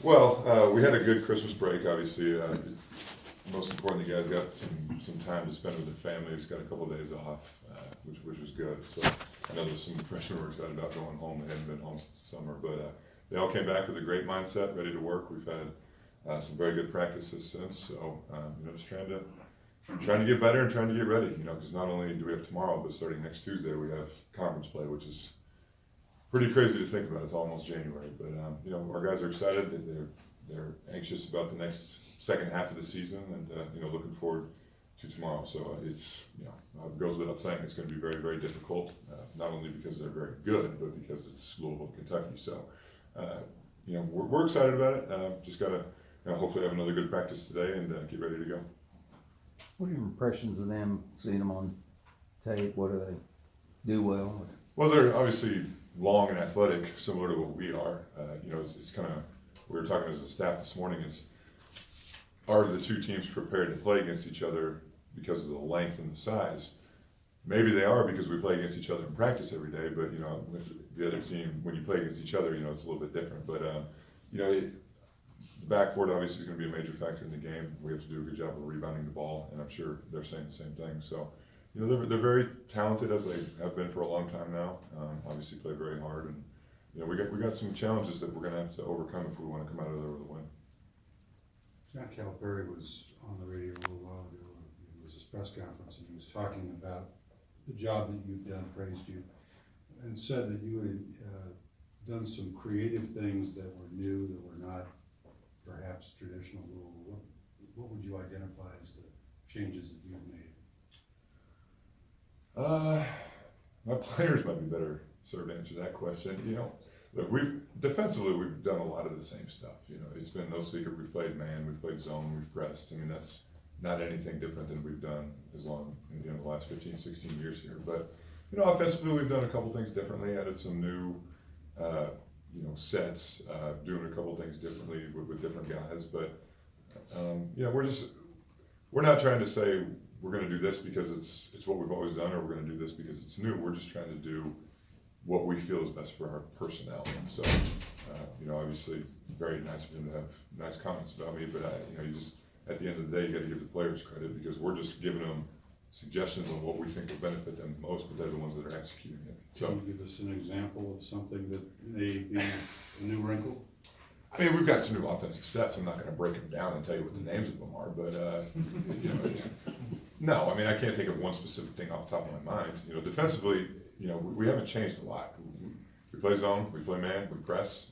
Well, we had a good Christmas break, obviously. Most important, you guys got some time to spend with the families, got a couple of days off, which was good. So I know there's some freshmen were excited about going home. They hadn't been home since the summer, but they all came back with a great mindset, ready to work. We've had some very good practices since, so just trying to get better and trying to get ready. Because not only do we have tomorrow, but starting next Tuesday we have conference play, which is pretty crazy to think about. It's almost January, but our guys are excited. They're anxious about the next second half of the season, and looking forward to tomorrow. So it's it goes without saying it's going to be very, very difficult. Not only because they're very good, but because it's Louisville, Kentucky. So we're excited about it. Just gotta hopefully have another good practice today and get ready to go. What are your impressions of them, seeing them on tape? What do they do well? Well, they're obviously long and athletic, similar to what we are. It's kind of, we were talking as a staff this morning, are the two teams prepared to play against each other because of the length and the size? Maybe they are, because we play against each other in practice every day, but with the other team, when you play against each other, it's a little bit different. But the backboard obviously is going to be a major factor in the game. We have to do a good job of rebounding the ball, and I'm sure they're saying the same thing. So they're very talented, as they have been for a long time now. Obviously play very hard, and we got some challenges that we're going to have to overcome if we want to come out of there with a win. John Calipari was on the radio a little while ago. It was his press conference, and he was talking about the job that you've done, praised you, and said that you had done some creative things that were new, that were not perhaps traditional. What would you identify as the changes that you've made? My players might be better served to answer that question. Look, defensively we've done a lot of the same stuff. It's been no secret. We've played man, we've played zone, we've pressed. That's not anything different than we've done as long the last 15, 16 years here. But offensively we've done a couple things differently. Added some new sets, doing a couple things differently with different guys. But we're not trying to say we're going to do this because it's what we've always done, or we're going to do this because it's new. We're just trying to do what we feel is best for our personnel. So, obviously, very nice of him to have nice comments about me, but you just, at the end of the day, you got to give the players credit, because we're just giving them suggestions on what we think will benefit them most, but they're the ones that are executing it. So, can you give us an example of something that may be a new wrinkle? we've got some new offensive sets. I'm not going to break them down and tell you what the names of them are, but no, I can't think of one specific thing off the top of my mind. Defensively, we haven't changed a lot. We play zone, we play man, we press.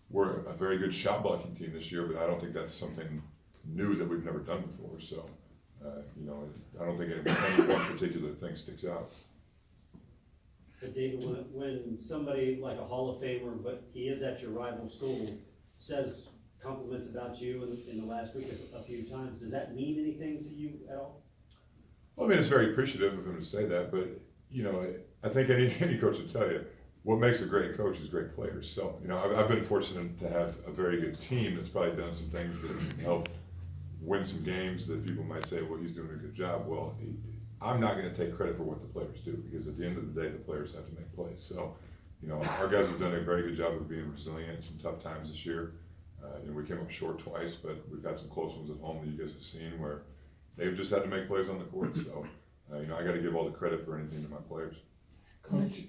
We're a very good shot blocking team this year, but I don't think that's something new that we've never done before. So, I don't think any one particular thing sticks out. But David, when somebody like a Hall of Famer, but he is at your rival school, says compliments about you in the last week a few times, does that mean anything to you at all? Well, it's very appreciative of him to say that, but I think any coach would tell you, what makes a great coach is great players. So, I've been fortunate to have a very good team that's probably done some things that help win some games that people might say, well, he's doing a good job. Well, I'm not going to take credit for what the players do, because at the end of the day, the players have to make plays. So, our guys have done a very good job of being resilient in some tough times this year. We came up short twice, but we've got some close ones at home that you guys have seen where they've just had to make plays on the court. So, I got to give all the credit for anything to my players. Coach,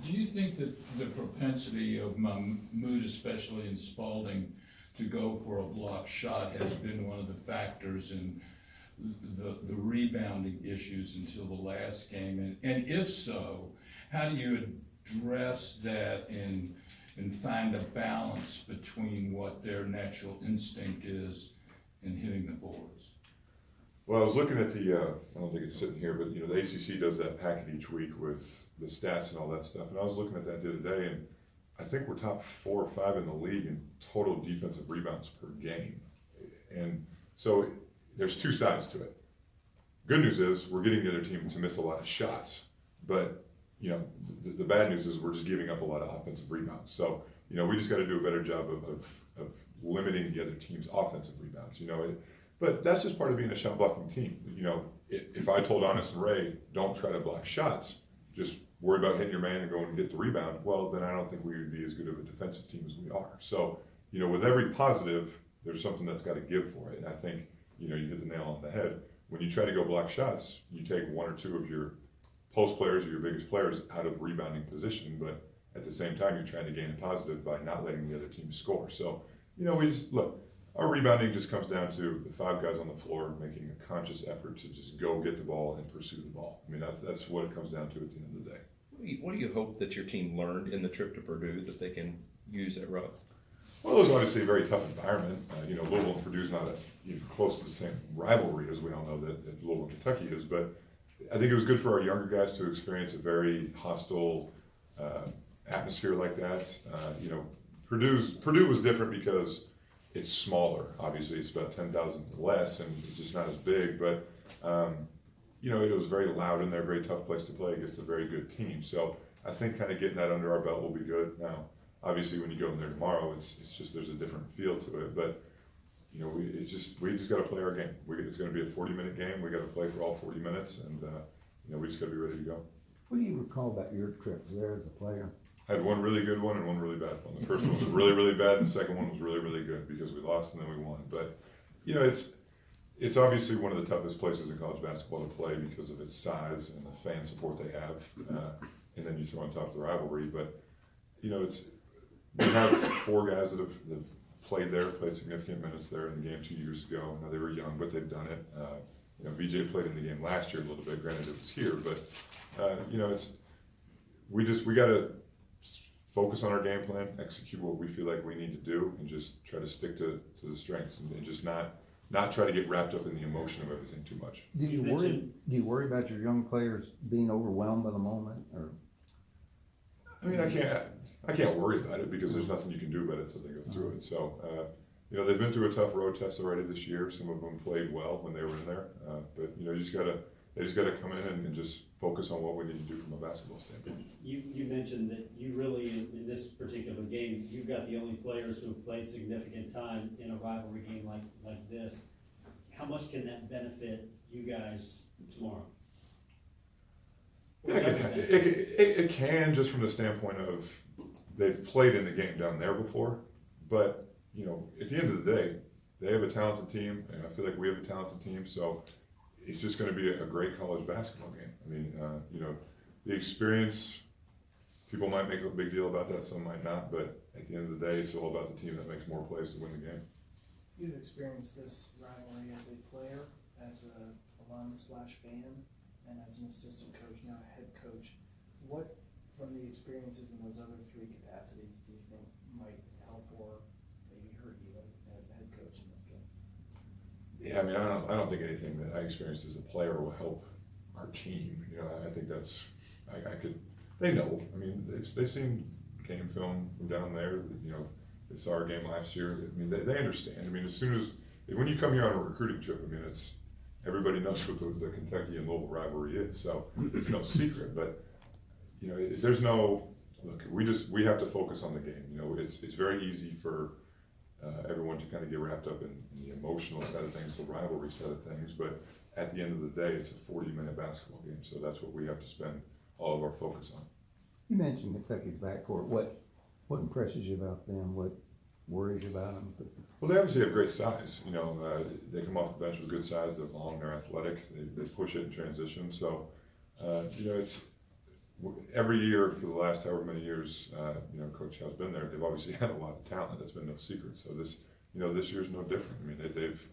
do you think that the propensity of Mahmoud, especially in Spalding, to go for a block shot has been one of the factors in the rebounding issues until the last game? And if so, how do you address that and find a balance between what their natural instinct is in hitting the boards? Well, I was looking at the, I don't think it's sitting here, but the ACC does that packet each week with the stats and all that stuff. And I was looking at that the other day, and I think we're top 4 or 5 in the league in total defensive rebounds per game. And so there's two sides to it. Good news is we're getting the other team to miss a lot of shots, but the bad news is we're just giving up a lot of offensive rebounds. So we just got to do a better job of limiting the other team's offensive rebounds. But that's just part of being a shot blocking team. If I told Honest and Ray, don't try to block shots, just worry about hitting your man and going and get the rebound, well, then I don't think we would be as good of a defensive team as we are. So, with every positive, there's something that's got to give for it. And I think, you hit the nail on the head. When you try to go block shots, you take one or two of your post players or your biggest players out of rebounding position, but at the same time, you're trying to gain a positive by not letting the other team score. So, we just, look, our rebounding just comes down to the 5 guys on the floor making a conscious effort to just go get the ball and pursue the ball. I mean, that's what it comes down to at the end of the day. What do you hope that your team learned in the trip to Purdue that they can use at Rupp? Well, it was obviously a very tough environment. Louisville and Purdue's not even close to the same rivalry as we all know that Louisville and Kentucky is, but I think it was good for our younger guys to experience a very hostile atmosphere like that. Purdue was different because it's smaller. Obviously, it's about 10,000 less, and it's just not as big. But it was very loud in there, very tough place to play against a very good team. So I think kind of getting that under our belt will be good. Now, obviously, when you go in there tomorrow, it's just there's a different feel to it. But we just got to play our game. It's going to be a 40-minute game. We got to play for all 40 minutes, and we just got to be ready to go. What do you recall about your trip there as a player? I had one really good one and one really bad one. The first one was really, really bad, and the second one was really, really good because we lost and then we won. But it's obviously one of the toughest places in college basketball to play because of its size and the fan support they have. And then you throw on top the rivalry. But we have 4 guys that have played significant minutes there in the game 2 years ago. Now they were young, but they've done it. VJ played in the game last year a little bit. Granted, it was here, but we got to focus on our game plan, execute what we feel like we need to do, and just try to stick to the strengths and just not try to get wrapped up in the emotion of everything too much. Do you worry about your young players being overwhelmed by the moment, or? I mean, I can't worry about it because there's nothing you can do about it until they go through it. So, they've been through a tough road test already this year. Some of them played well when they were in there, but they just gotta come in and just focus on what we need to do from a basketball standpoint. You mentioned that you really, in this particular game, you've got the only players who have played significant time in a rivalry game like this. How much can that benefit you guys tomorrow? Yeah, it can, just from the standpoint of they've played in the game down there before, but at the end of the day, they have a talented team, and I feel like we have a talented team, so it's just going to be a great college basketball game. I mean, the experience, people might make a big deal about that, some might not, but at the end of the day, it's all about the team that makes more plays to win the game. You've experienced this rivalry as a player, as a alum/fan, and as an assistant coach, now a head coach. What, from the experiences in those other 3 capacities, do you think might help or maybe hurt you as a head coach in this game? Yeah, I mean, I don't think anything that I experienced as a player will help our team. I think that's, they know. I mean, they've seen game film from down there. They saw our game last year. I mean, they understand. I mean, when you come here on a recruiting trip, I mean, everybody knows what the Kentucky and Louisville rivalry is. So it's no secret. But there's no look. We have to focus on the game. It's very easy for everyone to kind of get wrapped up in the emotional side of things, the rivalry side of things, but at the end of the day, it's a 40-minute basketball game, so that's what we have to spend all of our focus on. You mentioned Kentucky's backcourt. What impresses you about them? What worries you about them? Well, they obviously have great size. They come off the bench with good size. They're long, they're athletic. They push it in transition. So, it's every year for the last however many years, Coach How's been there. They've obviously had a lot of talent. That's been no secret. So this year's no different. I mean, they've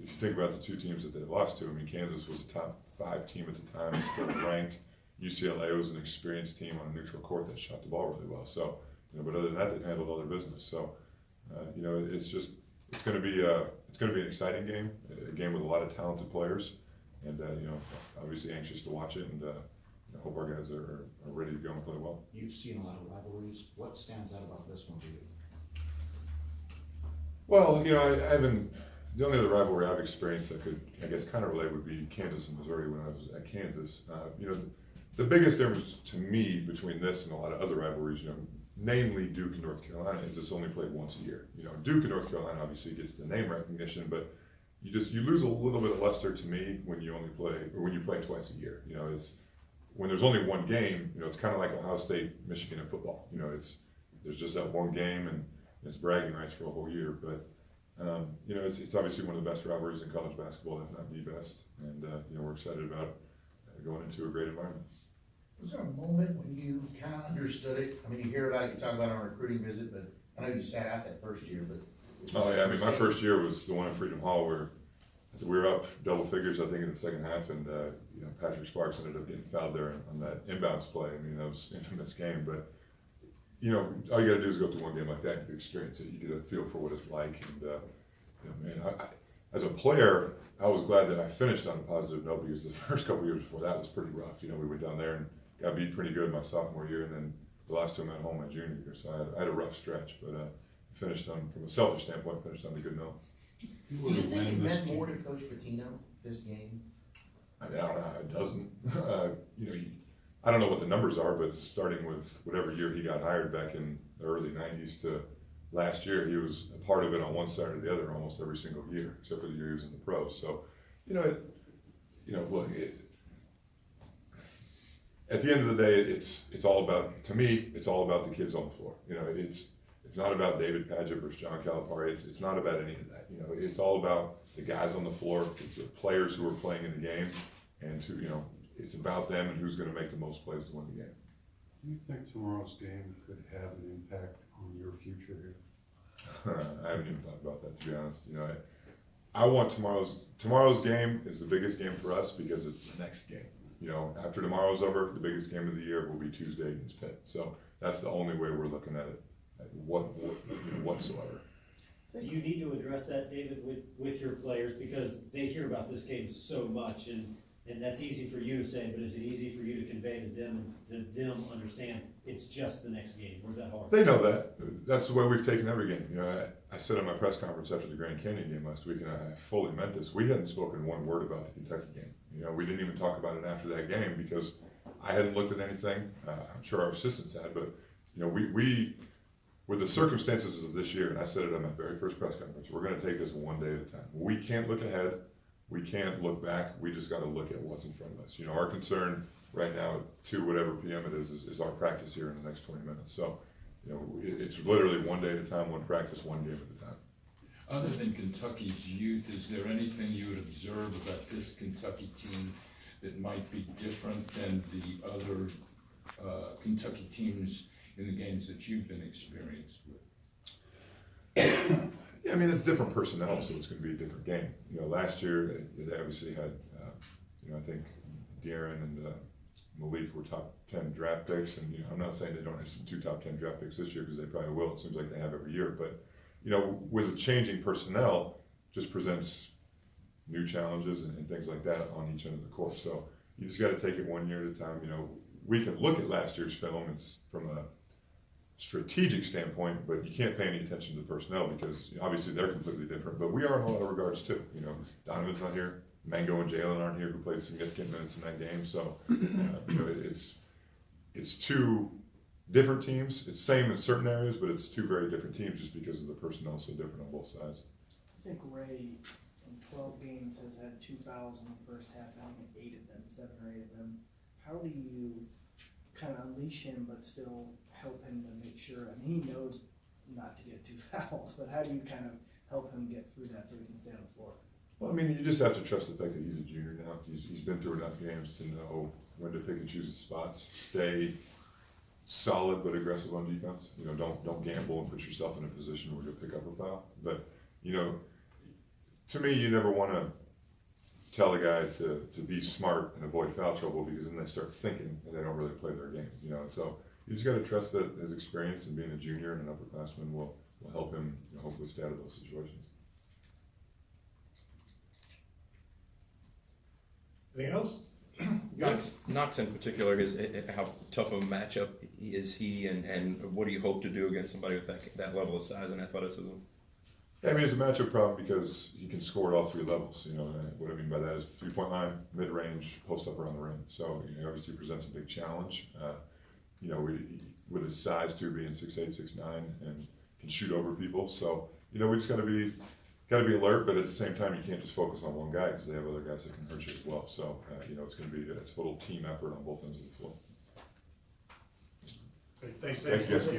if you think about the 2 teams that they lost to, I mean, Kansas was a top 5 team at the time, still ranked. UCLA was an experienced team on a neutral court that shot the ball really well. So, but other than that, they've handled all their business. So, it's going to be an exciting game, a game with a lot of talented players, and obviously anxious to watch it, and I hope our guys are ready to go and play well. You've seen a lot of rivalries. What stands out about this one to you? Well, I haven't. The only other rivalry I've experienced that could, I guess, kind of relate would be Kansas and Missouri when I was at Kansas. The biggest difference to me between this and a lot of other rivalries, namely Duke and North Carolina, is it's only played once a year. Duke and North Carolina obviously gets the name recognition, but you lose a little bit of luster to me when you play twice a year. when there's only one game, it's kind of like Ohio State, Michigan in football. There's just that one game, and it's bragging rights for a whole year. But it's obviously one of the best rivalries in college basketball, if not the best. And we're excited about going into a great environment. Was there a moment when you kind of understood it? I mean, you hear about it, you talk about it on a recruiting visit, but I know you sat out that first year, but. Oh yeah, I mean, my first year was the one in Freedom Hall where we were up double figures, I think, in the second half, and Patrick Sparks ended up getting fouled there on that inbounds play. I mean, that was an infamous game, but all you got to do is go through one game like that and you experience it. You get a feel for what it's like, and man, I, as a player, I was glad that I finished on a positive note because the first couple years before that was pretty rough. We went down there and got beat pretty good my sophomore year, and then the last two at home my junior year. So I had a rough stretch, but finished on, from a selfish standpoint, finished on a good note. Do you think it meant more to Coach Pitino, this game? I mean, I don't know how it doesn't. I don't know what the numbers are, but starting with whatever year he got hired back in the early '90s to last year, he was a part of it on one side or the other almost every single year, except for the year he was in the pros. So, look, at the end of the day, it's all about, to me, it's all about the kids on the floor. It's not about David Padgett versus John Calipari. It's not about any of that. It's all about the guys on the floor, it's the players who are playing in the game, and it's about them and who's going to make the most plays to win the game. Do you think tomorrow's game could have an impact on your future here? I haven't even thought about that, to be honest. I want tomorrow's game is the biggest game for us because it's the next game. After tomorrow's over, the biggest game of the year will be Tuesday against Pitt. So that's the only way we're looking at it, whatsoever. Do you need to address that, David, with your players, because they hear about this game so much, and that's easy for you to say, but is it easy for you to convey to them and to them understand it's just the next game, or is that hard? They know that. That's the way we've taken every game. I said at my press conference after the Grand Canyon game last week, and I fully meant this, we hadn't spoken one word about the Kentucky game. We didn't even talk about it after that game because I hadn't looked at anything. I'm sure our assistants had, but we with the circumstances of this year, and I said it at my very first press conference, we're going to take this one day at a time. We can't look ahead. We can't look back. We just got to look at what's in front of us. Our concern right now, to whatever PM it is our practice here in the next 20 minutes. So, it's literally one day at a time, one practice, one game at a time. Other than Kentucky's youth, is there anything you would observe about this Kentucky team that might be different than the other Kentucky teams in the games that you've been experienced with? Yeah, I mean, it's different personnel, so it's going to be a different game. Last year, they obviously had, I think De'Aaron and Malik were top 10 draft picks, and I'm not saying they don't have some 2 top 10 draft picks this year, because they probably will. It seems like they have every year, but with changing personnel, just presents new challenges and things like that on each end of the court. So you just got to take it one year at a time. We can look at last year's film. It's from a strategic standpoint, but you can't pay any attention to the personnel because obviously they're completely different. But we are in a lot of regards too. Donovan's not here. Mango and Jalen aren't here, who played significant minutes in that game. So it's 2 different teams. It's same in certain areas, but it's 2 very different teams just because of the personnel so different on both sides. I think Ray, in 12 games, has had 2 fouls in the first half, I think 8 of them, 7 or 8 of them. How do you kind of unleash him, but still help him to make sure, he knows not to get 2 fouls, but how do you kind of help him get through that so he can stay on the floor? Well, I mean, you just have to trust the fact that he's a junior now. He's been through enough games to know when to pick and choose his spots. Stay solid but aggressive on defense. Don't gamble and put yourself in a position where you'll pick up a foul. But, to me, you never want to tell a guy to be smart and avoid foul trouble, because then they start thinking and they don't really play their game. So you just got to trust that his experience and being a junior and an upperclassman will help him hopefully stay out of those situations. Anything else? Knox in particular, how tough of a matchup is he, and what do you hope to do against somebody with that level of size and athleticism? Yeah, I mean, it's a matchup problem because he can score at all 3 levels. What I mean by that is 3-point line, mid-range, post up around the rim. So he obviously presents a big challenge. With his size too, being 6'8", 6'9", and can shoot over people. So we just got to be gotta be alert, but at the same time, you can't just focus on one guy, because they have other guys that can hurt you as well. So, you know, it's gonna be a total team effort on both ends of the floor. Thanks, Thank you. Dave.